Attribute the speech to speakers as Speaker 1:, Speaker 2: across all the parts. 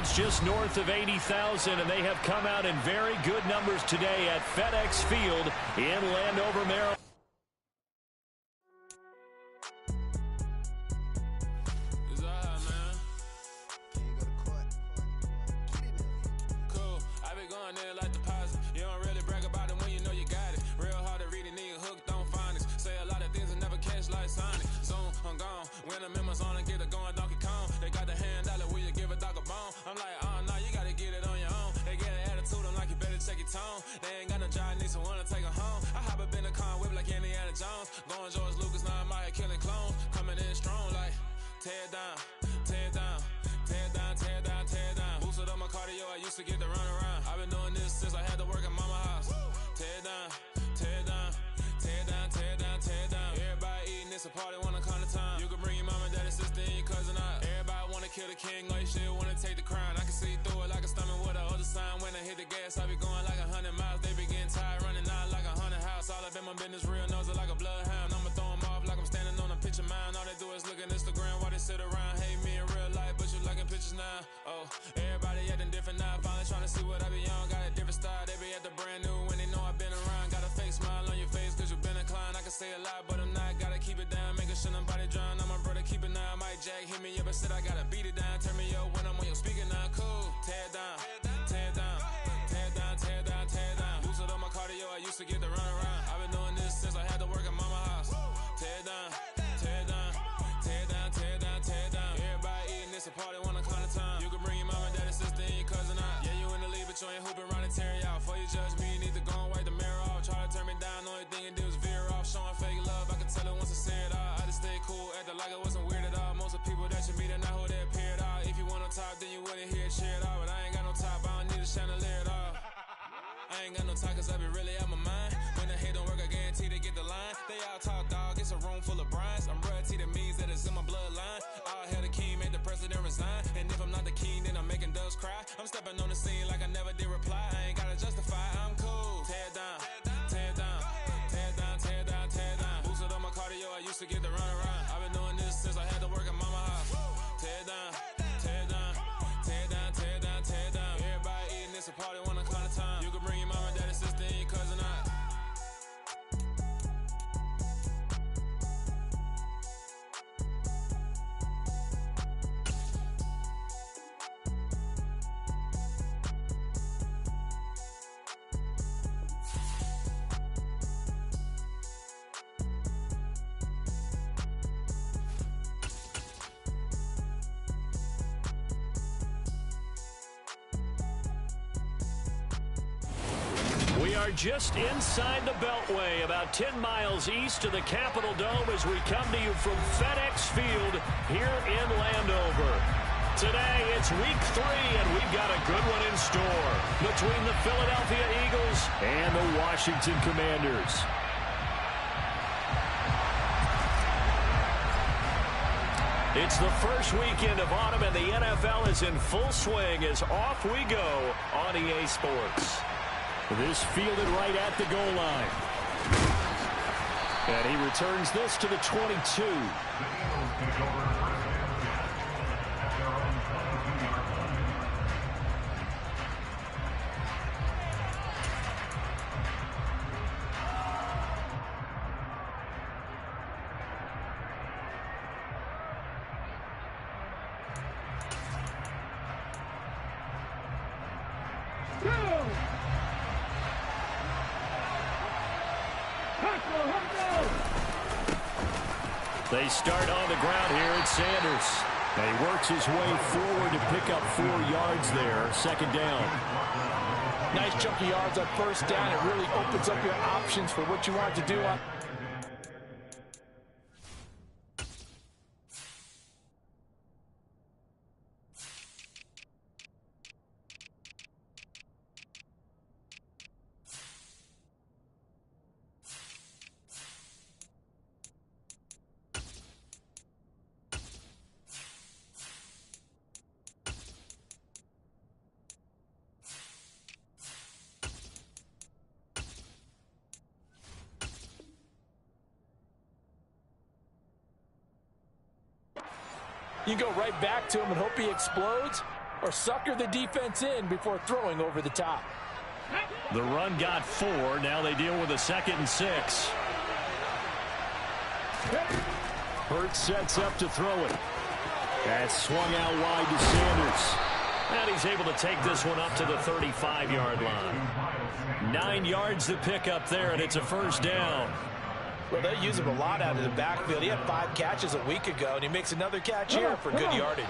Speaker 1: crowd's just north of 80,000, and they have come out in very good numbers today at FedEx Field in Landover, Maryland.
Speaker 2: They ain't got no job, need someone to take her home. I hop up in the car, whip like Indiana Jones. Going George Lucas, now I'm out here killing clones. Coming in strong like, tear down, tear down, tear down, tear down, tear down. Boosted up my cardio, I used to get to run around. I've been doing this since I had to work at mama house. Tear down, tear down, tear down, tear down, tear down. Everybody eating, it's a party, wanna come to time. You can bring your mama, daddy, sister, and your cousin out. Everybody wanna kill the king, or you shit wanna take the crown. I can see through it like a stomach with a other sign. When I hit the gas, I be going like 100 miles. They be getting tired, running out like 100 house. All up in my business, real nose it like a bloodhound. I'ma throw them off like I'm standing on a picture mine. All they do is look at Instagram while they sit around. Hate me in real life, but you liking pictures now. Oh, everybody acting different now. Finally trying to see what I be on. Got a different style, they be at the brand new when they know I've been around. Got a fake smile on your face cause you been inclined. I can say a lot, but I'm not. Gotta keep it down, making sure nobody drown. I'm my brother, keep it now. Mike Jack hit me up and said I gotta beat it down. Turn me up when I'm on your speaker now. Cool, tear down, tear down, tear down, tear down, tear down. Boosted up my cardio, I used to get to run around. I've been doing this since I had to work at mama house. Tear down, tear down, tear down, tear down, tear down. Everybody eating, it's a party, wanna come to time. You can bring your mama, daddy, sister, and your cousin out. Yeah, you in the league, but you ain't hooping around and tear you out. Before you judge me, you need to go and wipe the mirror off. Try to turn me down, only thing you do is veer off. Showing fake love, I can tell it once I see it all. I just stay cool, acting like it wasn't weird at all. Most of the people that you meet are not who they appear at all. If you want on top, then you wouldn't hear it cheer at all. But I ain't got no top, I don't need a chandelier at all. I ain't got no time cause I be really out my mind. When the hate don't work, I guarantee they get the line. They all talk dog, it's a room full of brines. I'm royalty, that means that it's in my bloodline. All hail the king, made the president resign. And if I'm not the king, then I'm making doves cry. I'm stepping on the scene like I never did reply. I ain't gotta justify, I'm cool. Tear down, tear down, tear down, tear down, tear down. Boosted up my cardio, I used to get to run around. I've been doing this since I had to work at mama house. Tear down, tear down, tear down, tear down, tear down. Everybody eating, it's a party, wanna come to time. You can bring your mama, daddy, sister, and your cousin out.
Speaker 1: We are just inside the Beltway, about 10 miles east of the Capitol Dome as we come to you from FedEx Field here in Landover. Today, it's week 3, and we've got a good one in store between the Philadelphia Eagles and the Washington Commanders. It's the first weekend of autumn, and the NFL is in full swing as off we go on EA Sports. This fielded right at the goal line. And he returns this to the 22. They start on the ground here at Sanders. And he works his way forward to pick up 4 yards there. Second down.
Speaker 3: Nice chunky yards on first down. It really opens up your options for what you want to do. You go right back to him and hope he explodes. or sucker the defense in before throwing over the top.
Speaker 1: The run got 4. Now they deal with a 2nd and 6. Hurts sets up to throw it. That's swung out wide to Sanders. And he's able to take this one up to the 35-yard line. 9 yards to pick up there, and it's a first down.
Speaker 3: Well, they use him a lot out of the backfield. He had 5 catches a week ago, and he makes another catch here for good yardage.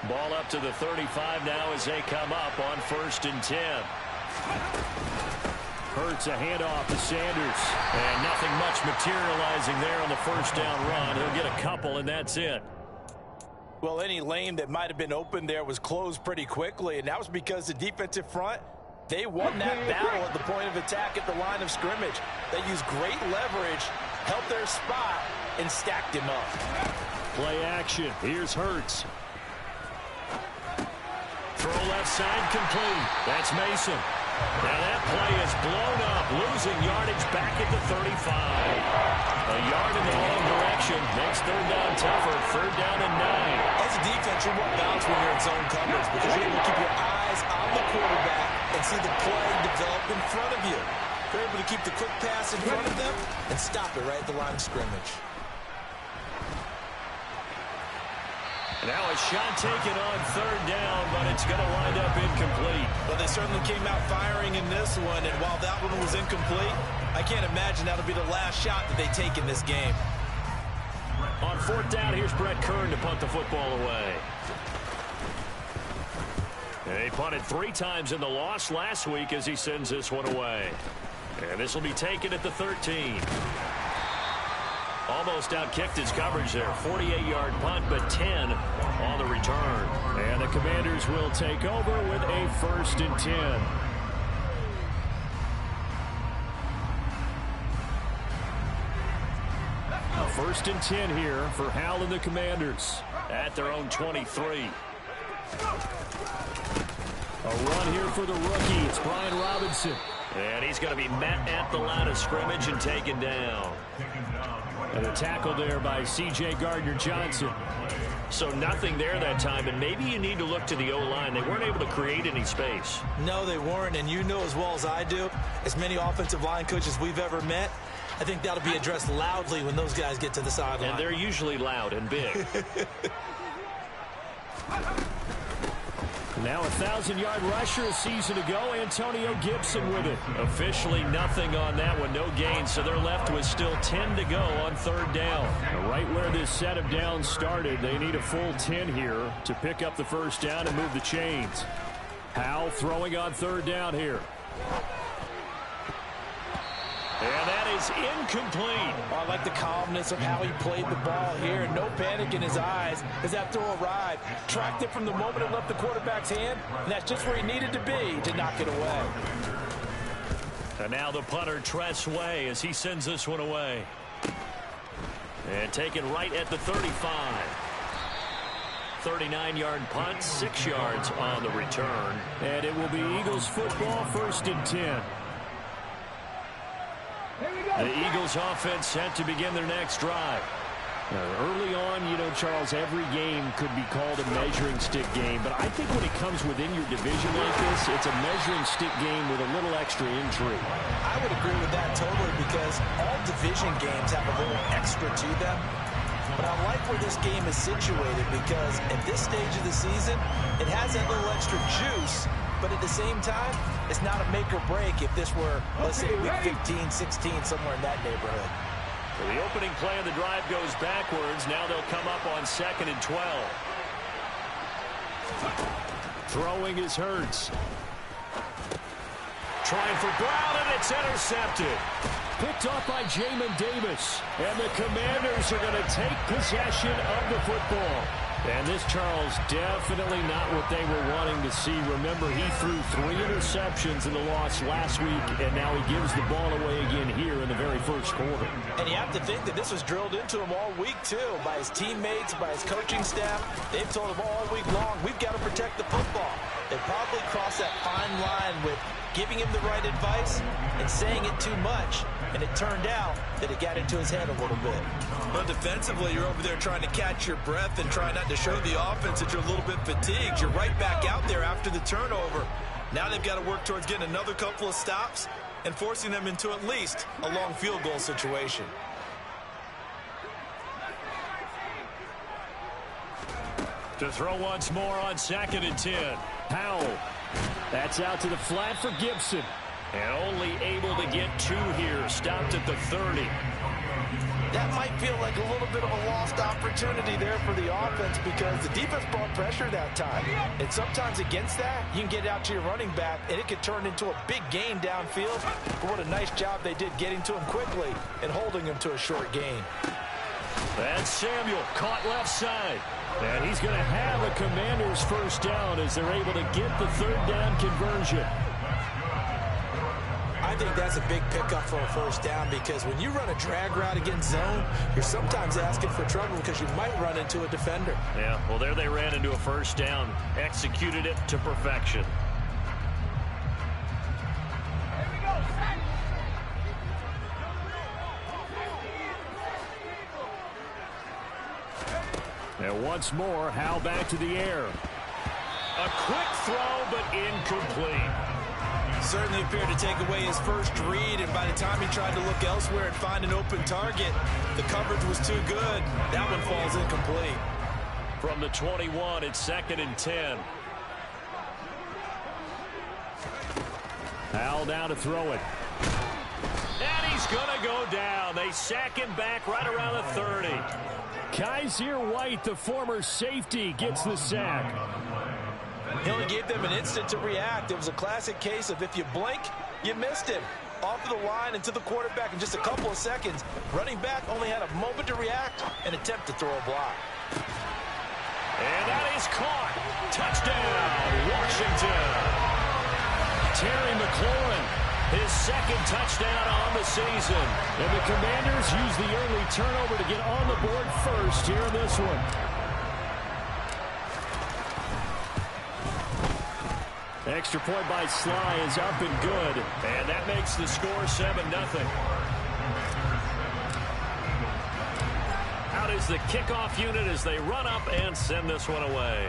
Speaker 1: Ball up to the 35 now as they come up on 1st and 10. Hurts a handoff to Sanders. And nothing much materializing there on the first down run. He'll get a couple, and that's it.
Speaker 3: Well, any lane that might have been open there was closed pretty quickly, and that was because the defensive front, they won that battle at the point of attack at the line of scrimmage. They used great leverage, held their spot, and stacked him up.
Speaker 1: Play action. Here's Hurts. Throw left side complete. That's Mason. Now that play is blown up, losing yardage back at the 35. A yard in the wrong direction makes 3rd down tougher. 3rd down and 9.
Speaker 3: As a defense, you're more balanced when you're in zone coverage because you're able to keep your eyes on the quarterback and see the play develop in front of you. You're able to keep the quick pass in front of them and stop it right at the line of scrimmage.
Speaker 1: Now a shot taken on 3rd down, but it's going to wind up incomplete.
Speaker 3: Well, they certainly came out firing in this one, and while that one was incomplete, I can't imagine that'll be the last shot that they take in this game.
Speaker 1: On 4th down, here's Brett Kern to punt the football away. They punted 3 times in the loss last week as he sends this one away. And this will be taken at the 13. Almost outkicked his coverage there. 48-yard punt, but 10 on the return. And the Commanders will take over with a 1st and 10. A 1st and 10 here for Hal and the Commanders at their own 23. A run here for the rookie. It's Brian Robinson. And he's going to be met at the line of scrimmage and taken down. And a tackle there by C.J. Gardner-Johnson. So nothing there that time, and maybe you need to look to the O-line. They weren't able to create any space.
Speaker 3: No, they weren't, and you know as well as I do, as many offensive line coaches we've ever met, I think that'll be addressed loudly when those guys get to the sideline.
Speaker 1: And they're usually loud and big. Now a 1,000-yard rusher a season ago, Antonio Gibson with it. Officially nothing on that one, no gain, so they're left with still 10 to go on 3rd down. Now right where this set of downs started, they need a full 10 here to pick up the first down and move the chains. Howell throwing on 3rd down here. And that is incomplete.
Speaker 3: Oh, I like the calmness of how he played the ball here. No panic in his eyes as that throw arrived. Tracked it from the moment it left the quarterback's hand, and that's just where he needed to be to knock it away.
Speaker 1: And now the punter, Tress Way, as he sends this one away. And taken right at the 35. 39-yard punt, 6 yards on the return. And it will be Eagles football, 1st and 10. The Eagles offense set to begin their next drive. Early on, you know, Charles, every game could be called a measuring stick game, but I think when it comes within your division like this, it's a measuring stick game with a little extra intrigue.
Speaker 3: I would agree with that totally because all division games have a little extra to them. But I like where this game is situated because at this stage of the season, it has that little extra juice. But at the same time, it's not a make or break if this were, let's say, week 15, 16, somewhere in that neighborhood.
Speaker 1: So the opening play of the drive goes backwards. Now they'll come up on 2nd and 12. Throwing is Hurts. Trying for Brown, and it's intercepted. Picked off by Jamin Davis. And the Commanders are going to take possession of the football. And this, Charles, definitely not what they were wanting to see. Remember, he threw 3 interceptions in the loss last week, and now he gives the ball away again here in the very first quarter.
Speaker 3: And you have to think that this was drilled into him all week, too, by his teammates, by his coaching staff. They've told him all week long, we've got to protect the football. They probably crossed that fine line with giving him the right advice and saying it too much, and it turned out that it got into his head a little bit.
Speaker 4: Well, defensively, you're over there trying to catch your breath and try not to show the offense that you're a little bit fatigued. You're right back out there after the turnover. Now they've got to work towards getting another couple of stops and forcing them into at least a long field goal situation.
Speaker 1: To throw once more on 2nd and 10. Powell. That's out to the flat for Gibson. And only able to get 2 here. Stopped at the 30.
Speaker 3: That might feel like a little bit of a lost opportunity there for the offense because the defense brought pressure that time. And sometimes against that, you can get out to your running back, and it could turn into a big gain downfield. But what a nice job they did getting to him quickly and holding him to a short gain.
Speaker 1: And Samuel caught left side. And he's going to have a Commanders first down as they're able to get the 3rd down conversion.
Speaker 3: I think that's a big pickup for a first down because when you run a drag route against zone, you're sometimes asking for trouble because you might run into a defender.
Speaker 1: Yeah, well, there they ran into a first down. Executed it to perfection. And once more, Howell back to the air. A quick throw, but incomplete.
Speaker 4: Certainly appeared to take away his first read, and by the time he tried to look elsewhere and find an open target, the coverage was too good. That one falls incomplete.
Speaker 1: From the 21, it's 2nd and 10. Howell down to throw it. And he's going to go down. They sack him back right around the 30. Kaiser White, the former safety, gets the sack.
Speaker 3: He only gave them an instant to react. It was a classic case of if you blink, you missed him. Off of the line and to the quarterback in just a couple of seconds. Running back only had a moment to react and attempt to throw a block.
Speaker 1: And that is caught. Touchdown, Washington. Terry McLaurin, his 2nd touchdown on the season. And the Commanders use the early turnover to get on the board first here in this one. Extra point by Sly is up and good. And that makes the score 7-0. Out is the kickoff unit as they run up and send this one away.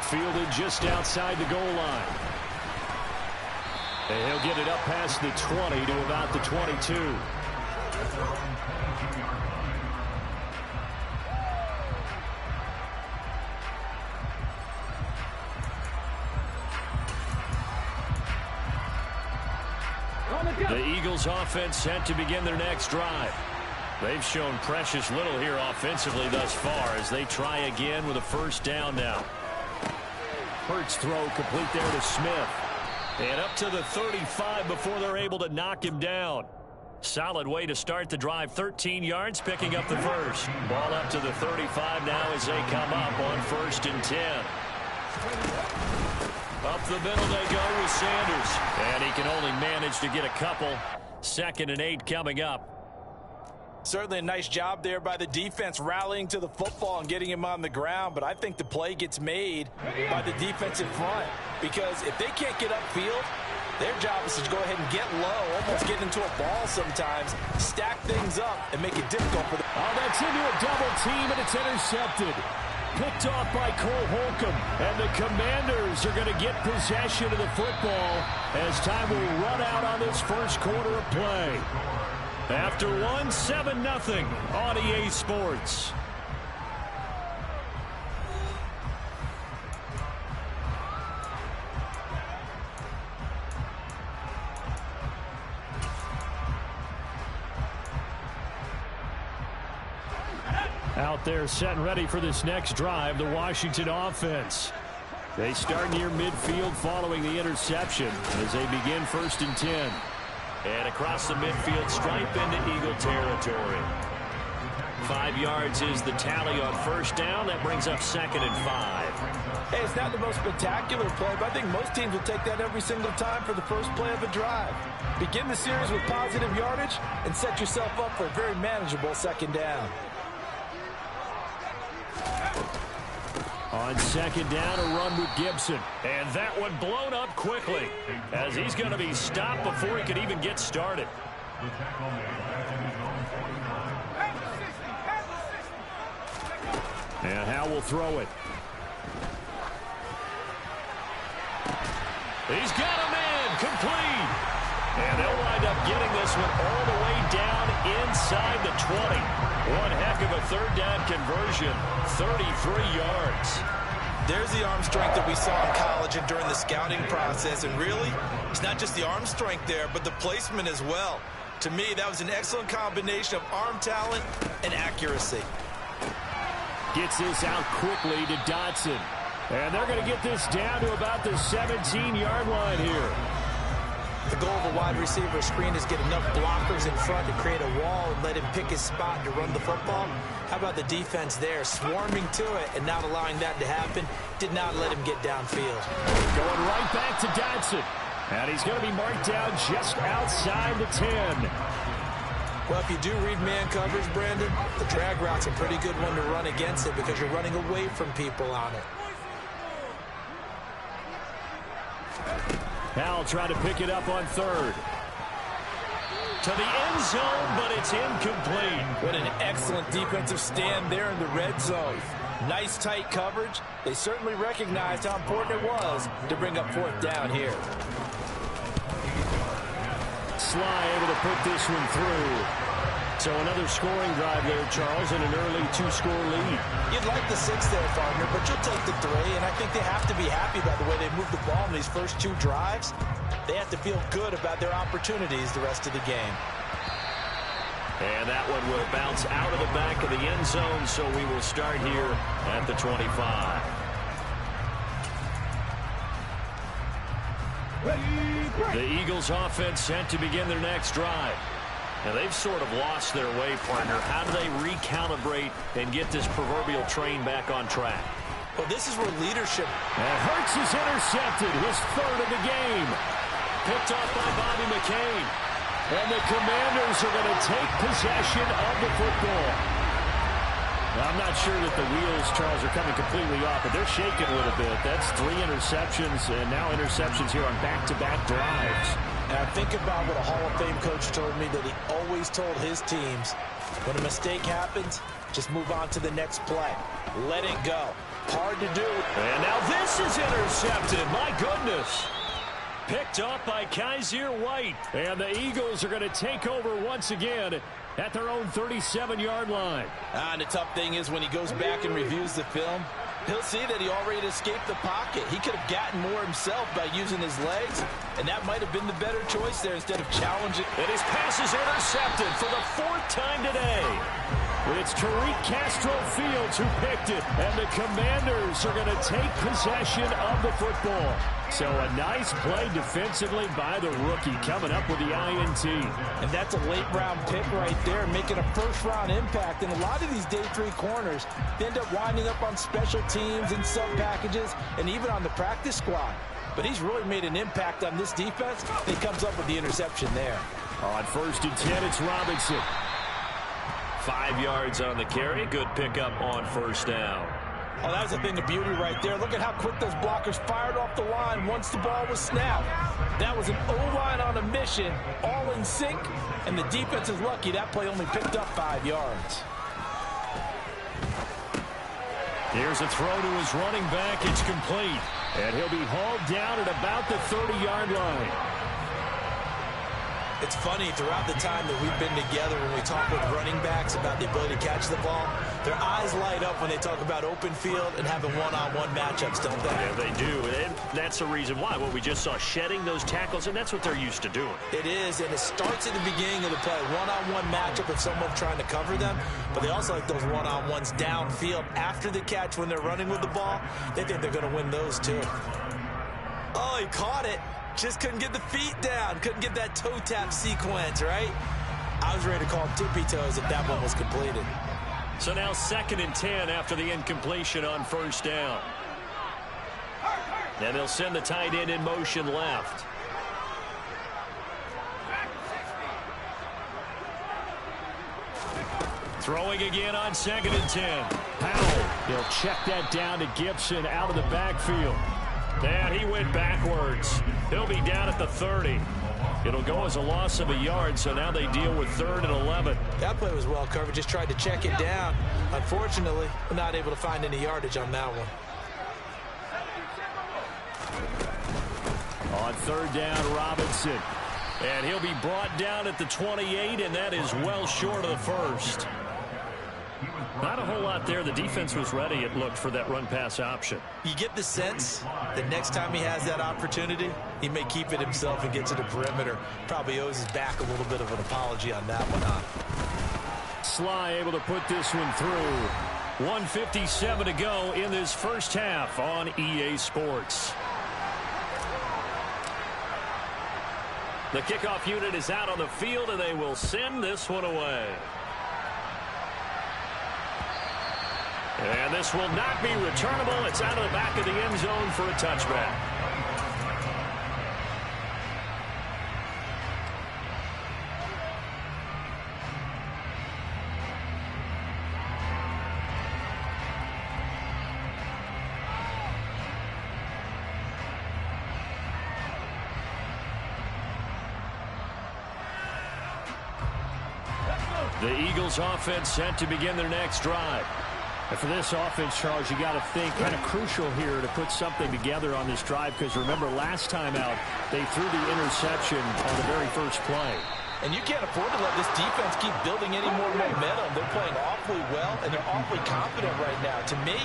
Speaker 1: Fielded just outside the goal line. And he'll get it up past the 20 to about the 22. The Eagles offense set to begin their next drive. They've shown precious little here offensively thus far as they try again with a first down now. Hurts throw complete there to Smith. And up to the 35 before they're able to knock him down. Solid way to start the drive. 13 yards, picking up the first. Ball up to the 35 now as they come up on 1st and 10. Up the middle they go with Sanders. And he can only manage to get a couple. 2nd and 8 coming up.
Speaker 3: Certainly a nice job there by the defense rallying to the football and getting him on the ground. But I think the play gets made by the defensive front. Because if they can't get upfield, their job is to go ahead and get low, almost get into a ball sometimes, stack things up, and make it difficult for them.
Speaker 1: Oh, that's into a double team, and it's intercepted. Picked off by Cole Holcomb. And the Commanders are going to get possession of the football as time will run out on this first quarter of play. After 7-0 on EA Sports. Out there set and ready for this next drive, the Washington offense. They start near midfield following the interception as they begin 1st and 10. And across the midfield stripe into Eagle territory. 5 yards is the tally on first down. That brings up 2nd and 5.
Speaker 3: Hey, it's not the most spectacular play, but I think most teams will take that every single time for the first play of a drive. Begin the series with positive yardage and set yourself up for a very manageable 2nd down.
Speaker 1: On second down, a run with Gibson. And that one blown up quickly as he's going to be stopped before he could even get started. And Howe will throw it. He's got a man complete. And they'll wind up getting this one all the way down inside the 20. One heck of a third down conversion, 33 yards.
Speaker 4: There's the arm strength that we saw in college and during the scouting process. And really, it's not just the arm strength there, but the placement as well. To me, that was an excellent combination of arm talent and accuracy.
Speaker 1: Gets this out quickly to Dotson. And they're going to get this down to about the 17-yard line here.
Speaker 3: The goal of a wide receiver screen is get enough blockers in front to create a wall and let him pick his spot to run the football. How about the defense there, swarming to it and not allowing that to happen? Did not let him get downfield.
Speaker 1: Going right back to Dotson. And he's going to be marked down just outside the 10.
Speaker 3: Well, if you do read man coverage, Brandon, the drag route's a pretty good one to run against it because you're running away from people on it.
Speaker 1: Howell trying to pick it up on third. To the end zone, but it's incomplete.
Speaker 4: What an excellent defensive stand there in the red zone. Nice tight coverage. They certainly recognized how important it was to bring up fourth down here.
Speaker 1: Sly able to put this one through. So another scoring drive there, Charles, and an early two-score lead.
Speaker 3: You'd like the 6 there, partner, but you'll take the 3, and I think they have to be happy about the way they moved the ball in these first 2 drives. They have to feel good about their opportunities the rest of the game.
Speaker 1: And that one will bounce out of the back of the end zone, so we will start here at the 25. The Eagles offense set to begin their next drive. Now, they've sort of lost their way, partner. How do they recalibrate and get this proverbial train back on track?
Speaker 3: Well, this is where leadership...
Speaker 1: And Hurts is intercepted, his third of the game. Picked off by Bobby McCain. And the Commanders are going to take possession of the football. Now, I'm not sure that the wheels, Charles, are coming completely off, but they're shaking a little bit. That's 3 interceptions, and now interceptions here on back-to-back drives.
Speaker 3: Now, think about what a Hall of Fame coach told me that he always told his teams, when a mistake happens, just move on to the next play. Let it go. Hard to do.
Speaker 1: And now this is intercepted. My goodness. Picked up by Kaiser White. And the Eagles are going to take over once again at their own 37-yard line.
Speaker 4: And the tough thing is when he goes back and reviews the film, he'll see that he already escaped the pocket. He could have gotten more himself by using his legs, and that might have been the better choice there instead of challenging.
Speaker 1: And his pass is intercepted for the 4th time today. It's Tariq Castro Fields who picked it, and the Commanders are going to take possession of the football. So a nice play defensively by the rookie coming up with the INT.
Speaker 3: And that's a late-round pick right there, making a first-round impact. And a lot of these day 3 corners, they end up winding up on special teams and sub-packages and even on the practice squad. But he's really made an impact on this defense. He comes up with the interception there.
Speaker 1: On 1st and 10, it's Robinson. 5 yards on the carry. Good pickup on 1st down.
Speaker 3: Oh, that was a thing of beauty right there. Look at how quick those blockers fired off the line once the ball was snapped. That was an O-line on a mission, all in sync, and the defense is lucky that play only picked up 5 yards.
Speaker 1: Here's a throw to his running back. It's complete. And he'll be hauled down at about the 30-yard line.
Speaker 3: It's funny, throughout the time that we've been together, when we talk with running backs about the ability to catch the ball, their eyes light up when they talk about open field and having one-on-one matchups, don't they?
Speaker 1: Yeah, they do. And that's the reason why. What we just saw, shedding those tackles, and that's what they're used to doing.
Speaker 3: It is, and it starts at the beginning of the play. One-on-one matchup if someone's trying to cover them, but they also like those one-on-ones downfield after the catch when they're running with the ball. They think they're going to win those, too. Oh, he caught it. Just couldn't get the feet down. Couldn't get that toe tap sequence, right? I was ready to call tippy toes if that one was completed.
Speaker 1: So now 2nd and 10 after the incompletion on 1st down. And they'll send the tight end in motion left. Throwing again on 2nd and 10. Powell He'll check that down to Gibson out of the backfield. And he went backwards. He'll be down at the 30. It'll go as a loss of a yard, so now they deal with 3rd and 11. That play was well covered. Just tried to check it down. Unfortunately, we're not able to find any yardage on that one. On 3rd down, Robinson. And he'll be brought down at the 28, and that is well short of the first. Not a whole lot there. The defense was ready, it looked, for that run-pass option. You get the sense that next time he has that opportunity, he may keep it himself and get to the perimeter. Probably owes his back a little bit of an apology on that one, huh? Sly able to put this one through. 1:57 to go in this first half on EA Sports. The kickoff unit is out on the field, and they will send this one away. And this will not be returnable. It's out of the back of the end zone for a touchback. The Eagles offense set to begin their next drive. And for this offense, Charles, you got to think kind of crucial here to put something together on this drive, because remember last time out they threw the interception on the very first play. And you can't afford to let this defense keep building any more momentum. They're playing awfully well, and they're awfully confident right now. To me,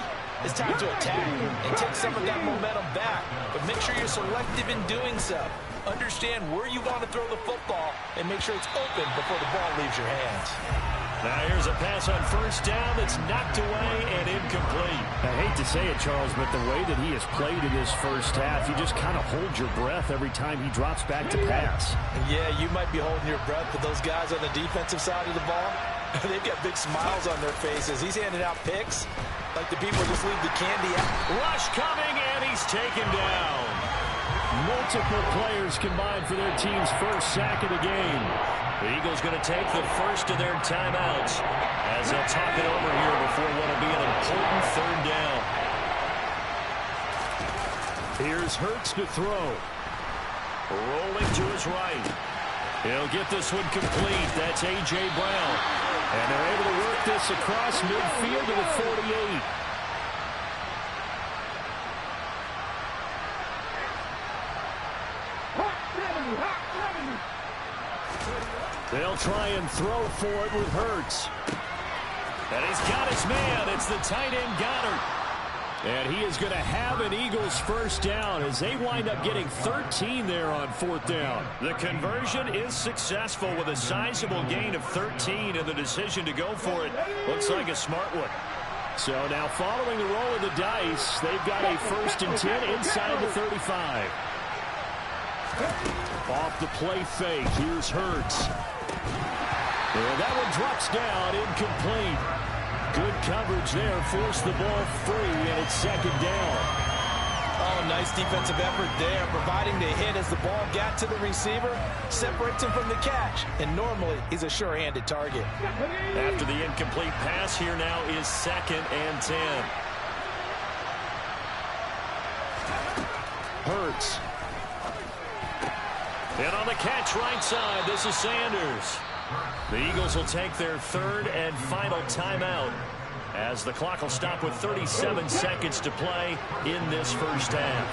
Speaker 1: it's time to attack and take some of that momentum back. But make sure you're selective in doing so. Understand where you want to throw the football and make sure it's open before the ball leaves your hands. Now here's a pass on 1st down that's knocked away and incomplete. I hate to say it, Charles, but the way that he has played in this first half, you just kind of hold your breath every time he drops back to pass. Yeah, you might be holding your breath, but those guys on the defensive side of the ball, they've got big smiles on their faces. He's handing out picks like the people just leave the candy out. Rush coming, and he's taken down. Multiple players combined for their team's first sack of the game. The Eagles going to take the first of their timeouts as they'll talk it over here before what will be an important 3rd down. Here's Hurts to throw. Rolling to his right. He'll get this one complete. That's A.J. Brown. And they're able to work this across midfield to the 48. They'll try and throw for it with Hurts. And he's got his man. It's the tight end Goddard. And he is going to have an Eagles first down as they wind up getting 13 there on 4th down. The conversion is successful with a sizable gain of 13, and the decision to go for it looks like a smart one. So now following the roll of the dice, they've got a 1st and 10 inside the 35. Off the play fake, here's Hurts. And that one drops down, incomplete. Good coverage there, forced the ball free, and it's 2nd down. Oh, nice defensive effort there, providing the hit as the ball got to the receiver, separates him from the catch, and normally he's a sure-handed target. After the incomplete pass, here now is 2nd and 10. Hurts. And on the catch right side, this is Sanders. The Eagles will take their 3rd and final timeout as the clock will stop with 37 seconds to play in this first half.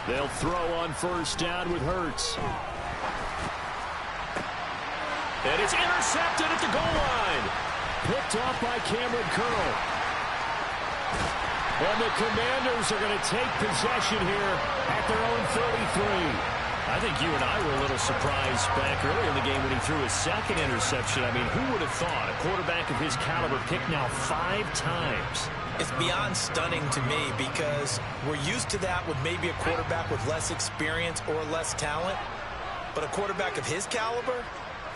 Speaker 1: They'll throw on 1st down with Hurts. And it's intercepted at the goal line. Picked off by Cameron Curl. And the Commanders are going to take possession here at their own 33. I think you and I were a little surprised back earlier in the game when he threw his 2nd interception. I mean, who would have thought a quarterback of his caliber picked now 5 times? It's beyond stunning to me because we're used to that with maybe a quarterback with less experience or less talent. But a quarterback of his caliber,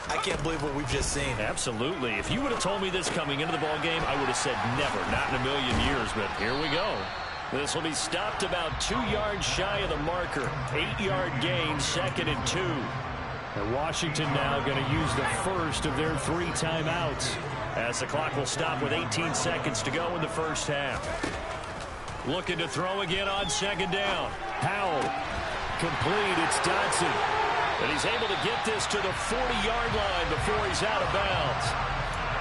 Speaker 1: I can't believe what we've just seen. Absolutely. If you would have told me this coming into the ball game, I would have said never, not in a million years. But here we go. This will be stopped about 2 yards shy of the marker. 8-yard gain, 2nd and 2. And Washington now going to use the first of their 3 timeouts, as the clock will stop with 18 seconds to go in the first half. Looking to throw again on second down. Howell. Complete. It's Dotson. And he's able to get this to the 40-yard line before he's out of bounds.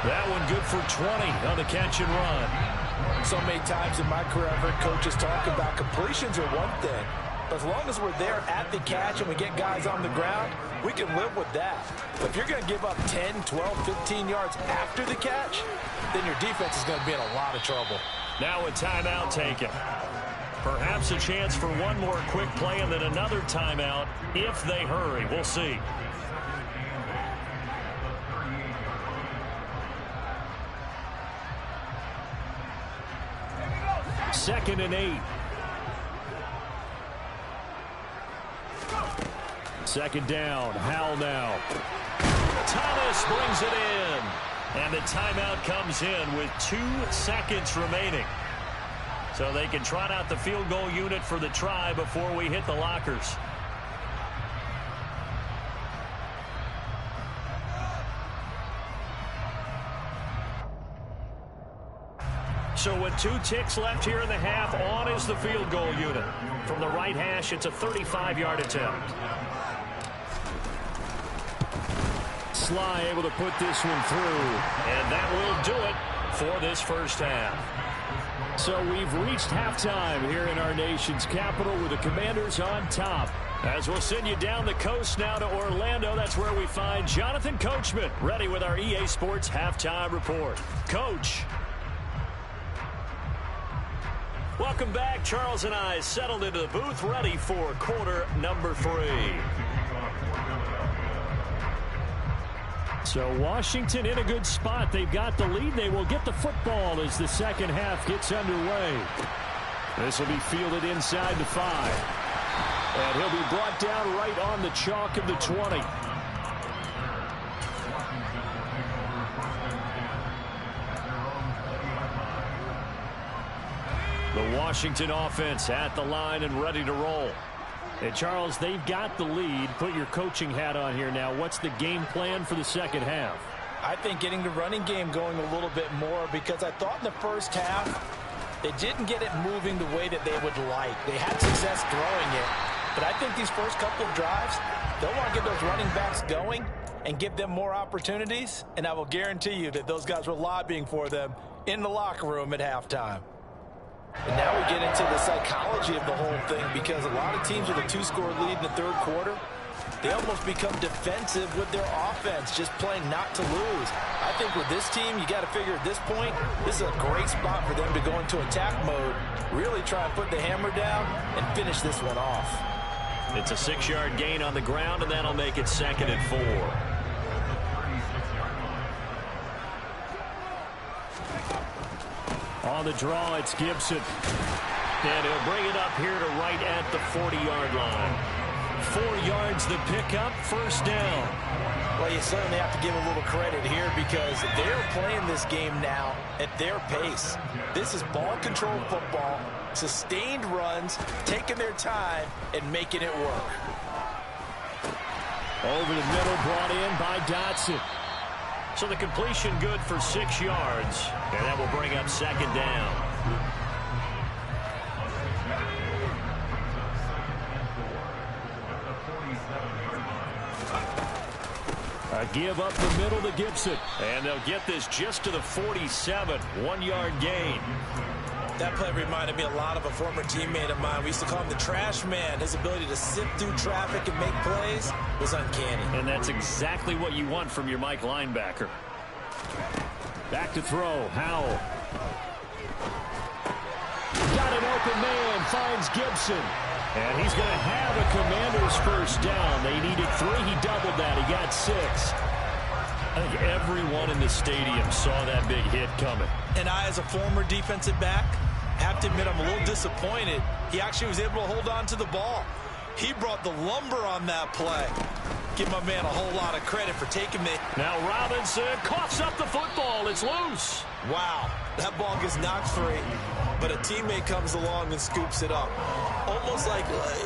Speaker 1: That one good for 20 on the catch and run.
Speaker 3: So many times in my career, I've heard coaches talk about completions are one thing. But as long as we're there at the catch and we get guys on the ground, we can live with that. But if you're going to give up 10, 12, 15 yards after the catch, then your defense is going to be in a lot of trouble.
Speaker 1: Now a timeout taken. Perhaps a chance for one more quick play and then another timeout if they hurry. We'll see. Second and 8. Second down. Howell now. Thomas brings it in. And the timeout comes in with 2 seconds remaining. So they can trot out the field goal unit for the try before we hit the lockers. So with 2 ticks left here in the half, on is the field goal unit. From the right hash, it's a 35-yard attempt. Sly able to put this one through, and that will do it for this first half. So we've reached halftime here in our nation's capital with the Commanders on top. As we'll send you down the coast now to Orlando, that's where we find Jonathan Coachman ready with our EA Sports Halftime Report. Coach. Welcome back. Charles and I settled into the booth ready for quarter number 3. So Washington in a good spot. They've got the lead. They will get the football as the second half gets underway. This will be fielded inside the 5. And he'll be brought down right on the chalk of the 20. The Washington offense at the line and ready to roll. And Charles, they've got the lead. Put your coaching hat on here now. What's the game plan for the second half?
Speaker 3: I think getting the running game going a little bit more, because I thought in the first half they didn't get it moving the way that they would like. They had success throwing it, but I think these first couple of drives, they'll want to get those running backs going and give them more opportunities, and I will guarantee you that those guys were lobbying for them in the locker room at halftime. And now we get into the psychology of the whole thing, because a lot of teams with a 2-score lead in the third quarter, they almost become defensive with their offense, just playing not to lose. I think with this team, you got to figure at this point, this is a great spot for them to go into attack mode, really try and put the hammer down and finish this one off.
Speaker 1: It's a 6-yard gain on the ground, and that'll make it 2nd and 4. On the draw, it's Gibson. And he'll bring it up here to right at the 40-yard line. 4 yards the pickup, first down.
Speaker 3: Well, you certainly have to give a little credit here, because they're playing this game now at their pace. This is ball control football, sustained runs, taking their time and making it work.
Speaker 1: Over the middle, brought in by Dotson. So the completion good for 6 yards, and that will bring up second down. A give up the middle to Gibson, and they'll get this just to the 47, 1-yard gain.
Speaker 4: That play reminded me a lot of a former teammate of mine. We used to call him the trash man. His ability to sift through traffic and make plays was uncanny.
Speaker 1: And that's exactly what you want from your Mike linebacker. Back to throw, Howell. Got an open man, finds Gibson. And he's going to have a Commander's first down. They needed 3. He doubled that. He got 6. I think everyone in the stadium saw that big hit coming.
Speaker 4: And I, as a former defensive back, have to admit I'm a little disappointed. He actually was able to hold on to the ball. He brought the lumber on that play. Give my man a whole lot of credit for taking me.
Speaker 1: Now Robinson coughs up the football. It's loose.
Speaker 4: Wow, that ball gets knocked free.
Speaker 3: but a teammate comes along and scoops it up.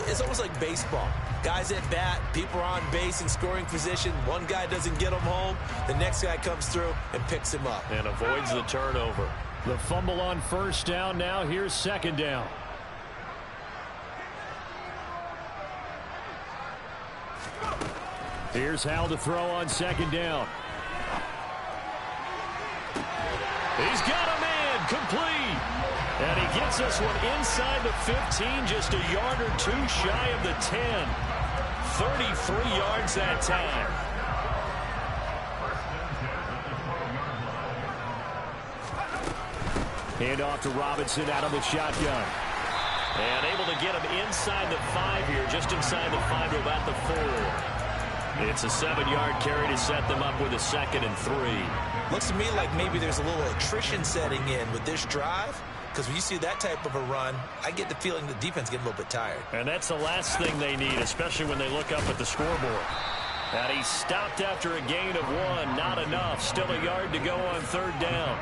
Speaker 3: It's almost like baseball. Guys at bat, people are on base in scoring position. One guy doesn't get him home. The next guy comes through and picks him up.
Speaker 1: And avoids the turnover. The fumble on first down. Now here's second down. Here's Hal to throw on second down. He's got a man complete. And he gets this one inside the 15, just a yard or two shy of the 10. 33 yards that time. Hand off to Robinson out of the shotgun. And able to get him inside the 5 here, just inside the 5 to about the 4. It's a 7-yard carry to set them up with a 2nd and 3.
Speaker 3: Looks to me like maybe there's a little attrition setting in with this drive, because when you see that type of a run, I get the feeling the defense getting a little bit tired.
Speaker 1: And that's the last thing they need, especially when they look up at the scoreboard. And he stopped after a gain of 1. Not enough. Still a yard to go on third down.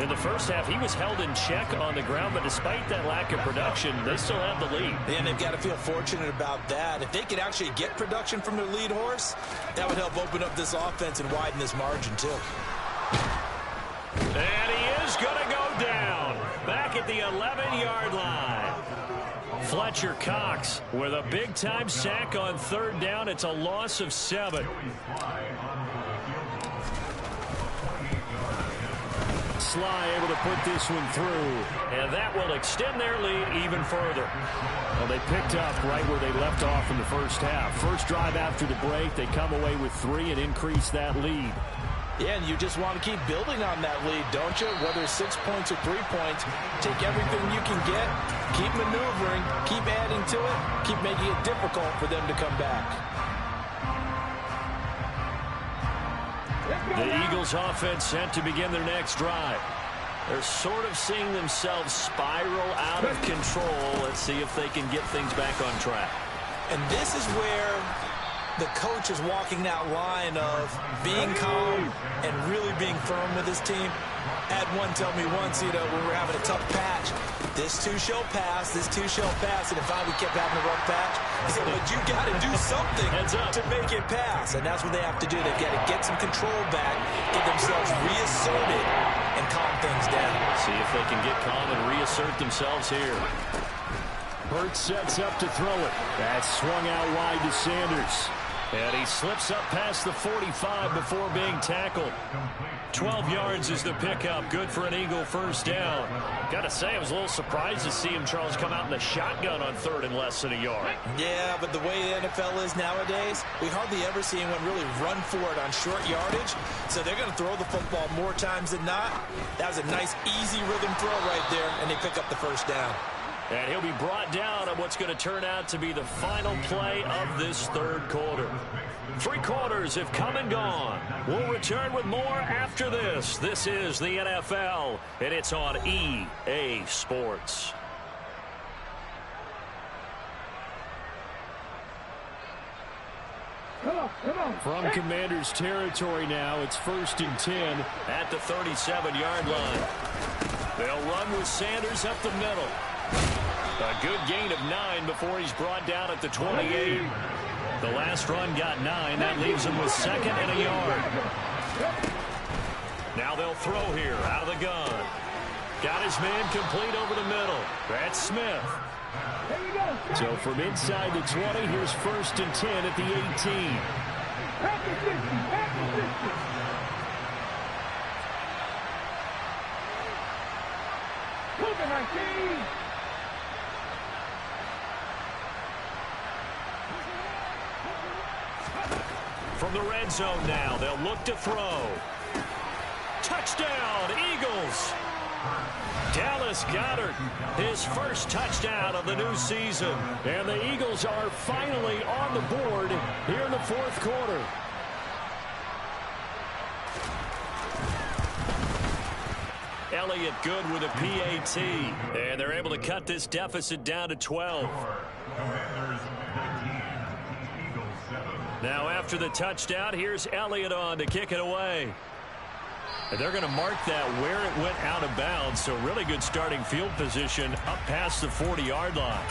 Speaker 1: In the first half, he was held in check on the ground, but despite that lack of production, they still have the lead.
Speaker 3: And they've got to feel fortunate about that. If they could actually get production from their lead horse, that would help open up this offense and widen this margin, too.
Speaker 1: And he is going to go down. Back at the 11-yard line. Fletcher Cox with a big-time sack on third down. It's a loss of 7. Sly able to put this one through, and that will extend their lead even further. Well, they picked up right where they left off in the first half. First drive after the break, they come away with 3 and increase that lead.
Speaker 3: Yeah, and you just want to keep building on that lead, don't you? Whether it's 6 points or 3 points, take everything you can get, keep maneuvering, keep adding to it, keep making it difficult for them to come back.
Speaker 1: The Eagles offense set to begin their next drive. They're sort of seeing themselves spiral out of control. Let's see if they can get things back on track.
Speaker 3: And this is where the coach is walking that line of being calm and really being firm with his team. Had one tell me once, when we're having a tough patch, this too shall pass, this too shall pass, and if we kept having a rough patch, he said, but you got to do something to make it pass, and that's what they have to do. They've got to get some control back, get themselves reasserted, and calm things down.
Speaker 1: See if they can get calm and reassert themselves here. Hurts sets up to throw it. That's swung out wide to Sanders. And he slips up past the 45 before being tackled. 12 yards is the pickup. Good for an Eagle first down. Got to say, I was a little surprised to see him, Charles, come out in the shotgun on third and less than a yard.
Speaker 3: Yeah, but the way the NFL is nowadays, we hardly ever see anyone really run for it on short yardage. So they're going to throw the football more times than not. That was a nice, easy rhythm throw right there, and they pick up the first down.
Speaker 1: And he'll be brought down on what's going to turn out to be the final play of this third quarter. 3 quarters have come and gone. We'll return with more after this. This is the NFL, and it's on EA Sports. From Commanders territory now, it's 1st and 10 at the 37-yard line. They'll run with Sanders up the middle. A good gain of 9 before he's brought down at the 28. The last run got 9. That leaves him with 2nd and a yard. Now they'll throw here out of the gun. Got his man complete over the middle. That's Smith. So from inside the 20, here's 1st and 10 at the 18. From the red zone now, they'll look to throw. Touchdown, Eagles! Dallas Goedert, his first touchdown of the new season. And the Eagles are finally on the board here in the 4th quarter. Elliott good with a PAT. And they're able to cut this deficit down to 12. Now after the touchdown, here's Elliott on to kick it away. And they're going to mark that where it went out of bounds. So really good starting field position up past the 40-yard line.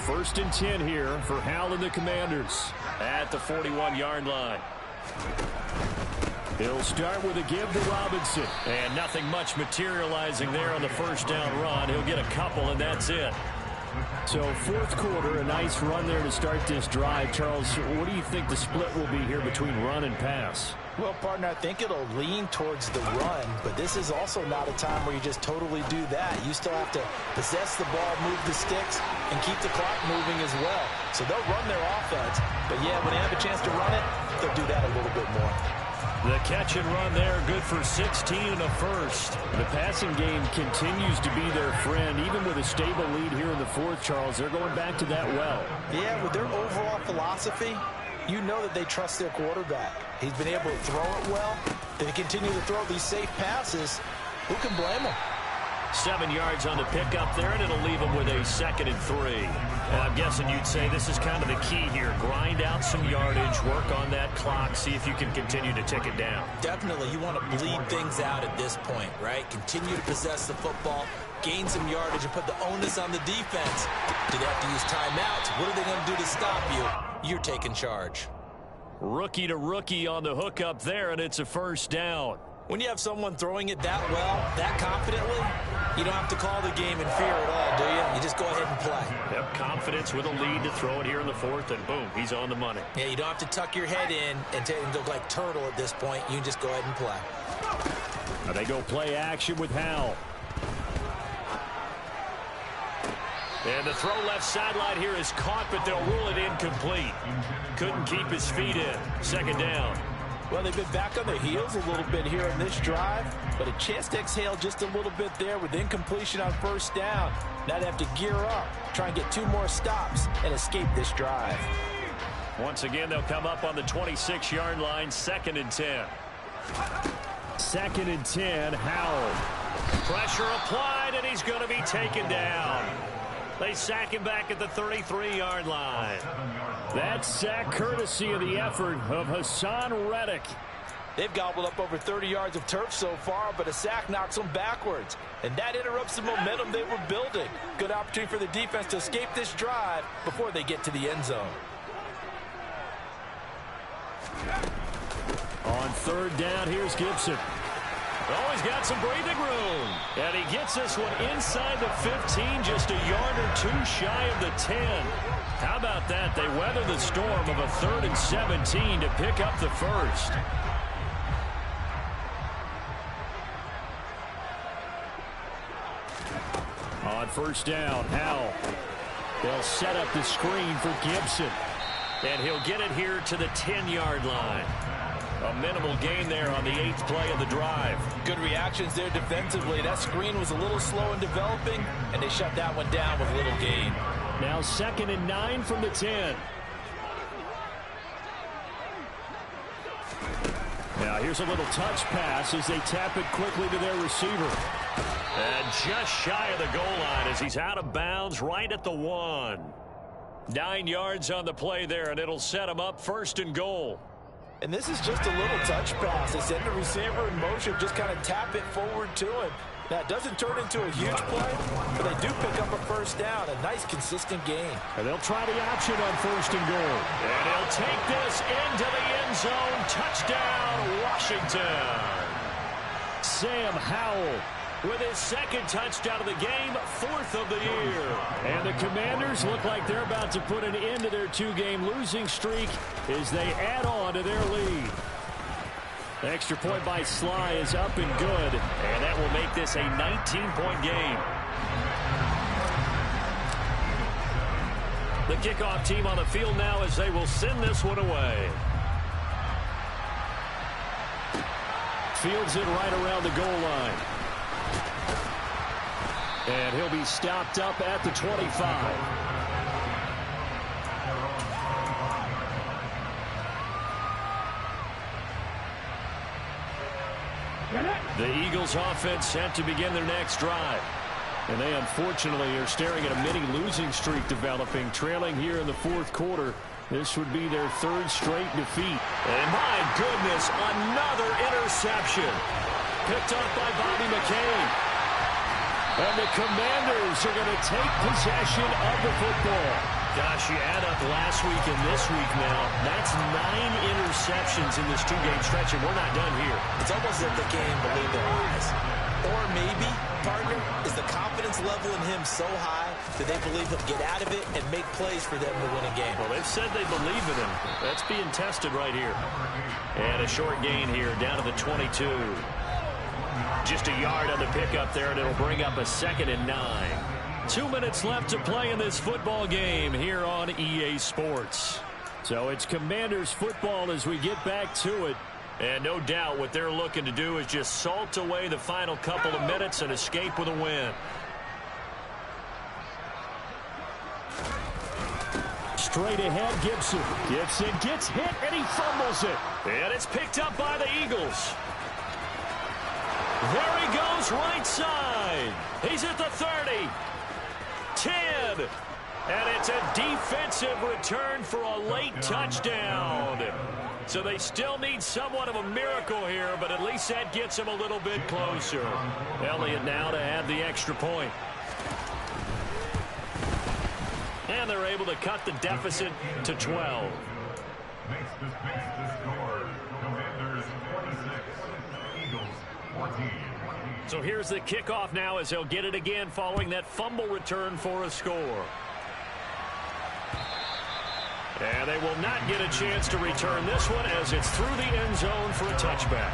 Speaker 1: First and 10 here for Howell and the Commanders at the 41-yard line. He'll start with a give to Robinson. And nothing much materializing there on the first down run. He'll get a couple, and that's it. So fourth quarter, a nice run there to start this drive. Charles, what do you think the split will be here between run and pass?
Speaker 3: Well, partner, I think it'll lean towards the run, but this is also not a time where you just totally do that. You still have to possess the ball, move the sticks, and keep the clock moving as well. So they'll run their offense, but yeah, when they have a chance to run it, they'll do that a little bit more.
Speaker 1: The catch and run there, good for 16 and a first. The passing game continues to be their friend. Even with a stable lead here in the fourth, Charles, they're going back to that well.
Speaker 3: Yeah, with their overall philosophy, you know that they trust their quarterback. He's been able to throw it well. They continue to throw these safe passes. Who can blame them?
Speaker 1: 7 yards on the pickup there, and it'll leave them with a 2nd and 3. And I'm guessing you'd say this is kind of the key here. Grind out some yardage, work on that clock, see if you can continue to tick it down.
Speaker 5: Definitely. You want to bleed things out at this point, right? Continue to possess the football, gain some yardage, and put the onus on the defense. Do they have to use timeouts? What are they going to do to stop you? You're taking charge.
Speaker 1: Rookie to rookie on the hook up there, and it's a first down.
Speaker 5: When you have someone throwing it that well, that confidently, you don't have to call the game in fear at all, do you? You just go ahead and play.
Speaker 1: Yep, confidence with a lead to throw it here in the fourth, and boom, he's on the money.
Speaker 5: Yeah, you don't have to tuck your head in and look like turtle at this point. You can just go ahead and play.
Speaker 1: Now they go play action with Howell. And the throw left sideline here is caught, but they'll rule it incomplete. Couldn't keep his feet in. 2nd down.
Speaker 3: Well, they've been back on their heels a little bit here in this drive, but a chance to exhale just a little bit there with incompletion on first down. Now they have to gear up, try and get 2 more stops, and escape this drive.
Speaker 1: Once again, they'll come up on the 26-yard line, 2nd and 10. 2nd and 10, Howell. Pressure applied, and he's going to be taken down. They sack him back at the 33-yard line. That sack courtesy of the effort of Hassan Reddick.
Speaker 3: They've gobbled up over 30 yards of turf so far, but a sack knocks them backwards. And that interrupts the momentum they were building. Good opportunity for the defense to escape this drive before they get to the end zone.
Speaker 1: On 3rd down, here's Gibson. Oh, he's got some breathing room. And he gets this one inside the 15, just a yard or 2 shy of the 10. How about that? They weather the storm of a 3rd and 17 to pick up the first. On 1st down, Howell. They'll set up the screen for Gibson. And he'll get it here to the 10-yard line. A minimal gain there on the 8th play of the drive.
Speaker 3: Good reactions there defensively. That screen was a little slow in developing, and they shut that one down with little gain.
Speaker 1: Now 2nd and 9 from the 10. Now here's a little touch pass as they tap it quickly to their receiver. And just shy of the goal line as he's out of bounds right at the 1. 9 yards on the play there, and it'll set him up 1st and goal.
Speaker 3: And this is just a little touch pass. They send the receiver in motion, just kind of tap it forward to him. Now, it doesn't turn into a huge play, but they do pick up a first down. A nice, consistent gain.
Speaker 1: And they'll try the option on 1st and goal. And he'll take this into the end zone. Touchdown, Washington. Sam Howell with his 2nd touchdown of the game, 4th of the year. And the Commanders look like they're about to put an end to their 2-game losing streak as they add on to their lead. The extra point by Sly is up and good, and that will make this a 19-point game. The kickoff team on the field now as they will send this one away. Fields it right around the goal line. And he'll be stopped up at the 25. The Eagles offense set to begin their next drive. And they unfortunately are staring at a mini losing streak developing, trailing here in the fourth quarter. This would be their third straight defeat. And my goodness, another interception. Picked up by Bobby McCain. And the Commanders are going to take possession of the football. Gosh, you add up last week and this week now. That's 9 interceptions in this 2-game stretch, and we're not done here.
Speaker 5: It's almost as if they can't even believe their eyes. Or maybe, partner, is the confidence level in him so high that they believe he'll get out of it and make plays for them to win a game.
Speaker 1: Well, they've said they believe in him. That's being tested right here. And a short gain here down to the 22. Just a yard on the pickup there, and it'll bring up a 2nd and 9. 2 minutes left to play in this football game here on EA Sports. So it's Commanders football as we get back to it. And no doubt what they're looking to do is just salt away the final couple of minutes and escape with a win. Straight ahead, Gibson. Gibson gets hit, and he fumbles it. And it's picked up by the Eagles. There he goes, right side. He's at the 30. 10. And it's a defensive return for a late touchdown. So they still need somewhat of a miracle here, but at least that gets them a little bit closer. Elliott now to add the extra point. And they're able to cut the deficit to 12.
Speaker 6: Makes the score. Commanders 26, Eagles 14.
Speaker 1: So here's the kickoff now as they'll get it again following that fumble return for a score. And they will not get a chance to return this one as it's through the end zone for a touchback.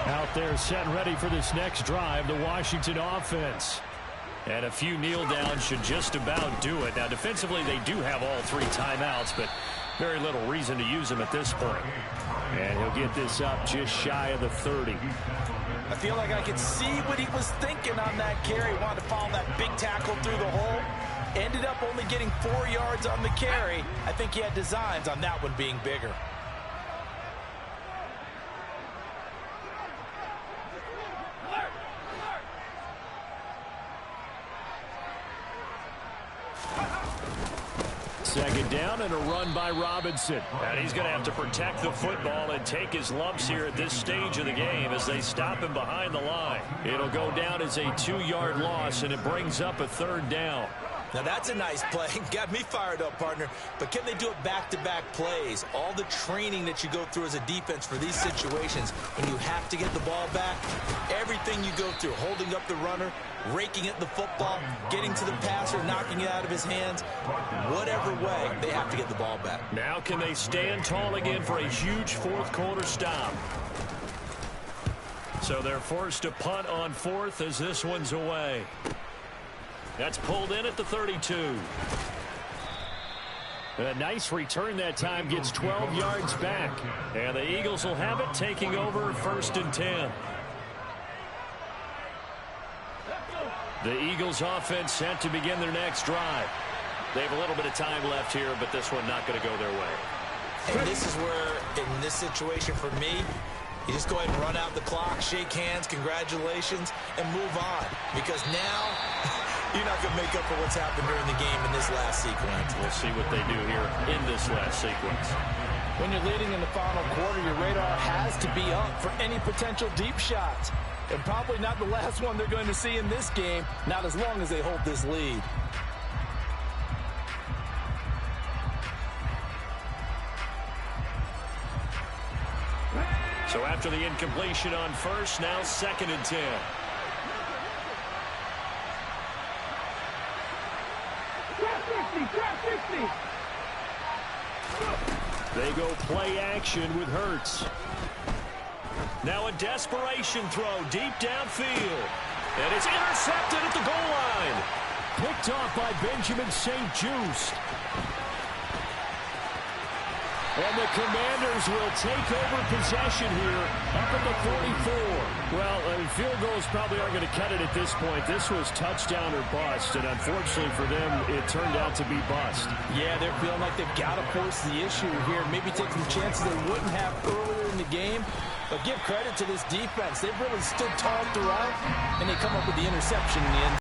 Speaker 1: Out there set and ready for this next drive, the Washington offense. And a few kneel downs should just about do it. Now, defensively, they do have all 3 timeouts, but very little reason to use them at this point. And he'll get this up just shy of the 30.
Speaker 3: I feel like I could see what he was thinking on that carry. Wanted to follow that big tackle through the hole. Ended up only getting 4 yards on the carry. I think he had designs on that one being bigger.
Speaker 1: Second down and a run by Robinson. And he's going to have to protect the football and take his lumps here at this stage of the game as they stop him behind the line. It'll go down as a 2-yard loss, and it brings up a 3rd down.
Speaker 5: Now that's a nice play. Got me fired up, partner. But can they do it back-to-back plays? All the training that you go through as a defense for these situations when you have to get the ball back, everything you go through, holding up the runner, raking at the football, getting to the passer, knocking it out of his hands, whatever way, they have to get the ball back.
Speaker 1: Now can they stand tall again for a huge fourth quarter stop? So they're forced to punt on 4th as this one's away. That's pulled in at the 32. A nice return that time, gets 12 yards back. And the Eagles will have it, taking over 1st and 10. The Eagles offense set to begin their next drive. They have a little bit of time left here, but this one not going to go their way.
Speaker 5: And this is where, in this situation for me, you just go ahead and run out the clock, shake hands, congratulations, and move on. Because now, you're not going to make up for what's happened during the game in this last sequence.
Speaker 1: We'll see what they do here in this last sequence.
Speaker 3: When you're leading in the final quarter, your radar has to be up for any potential deep shots. And probably not the last one they're going to see in this game, not as long as they hold this lead.
Speaker 1: So after the incompletion on 1st, now 2nd and 10. They go play action with Hurts. Now a desperation throw deep downfield. And it's intercepted at the goal line. Picked off by Benjamin St. Juste. And the Commanders will take over possession here up at the 44. Well, field goals probably aren't going to cut it at this point. This was touchdown or bust, and unfortunately for them, it turned out to be bust.
Speaker 3: Yeah, they're feeling like they've got to force the issue here. Maybe take some chances they wouldn't have earlier in the game. But give credit to this defense. They've really stood tall throughout, and they come up with the interception in the end.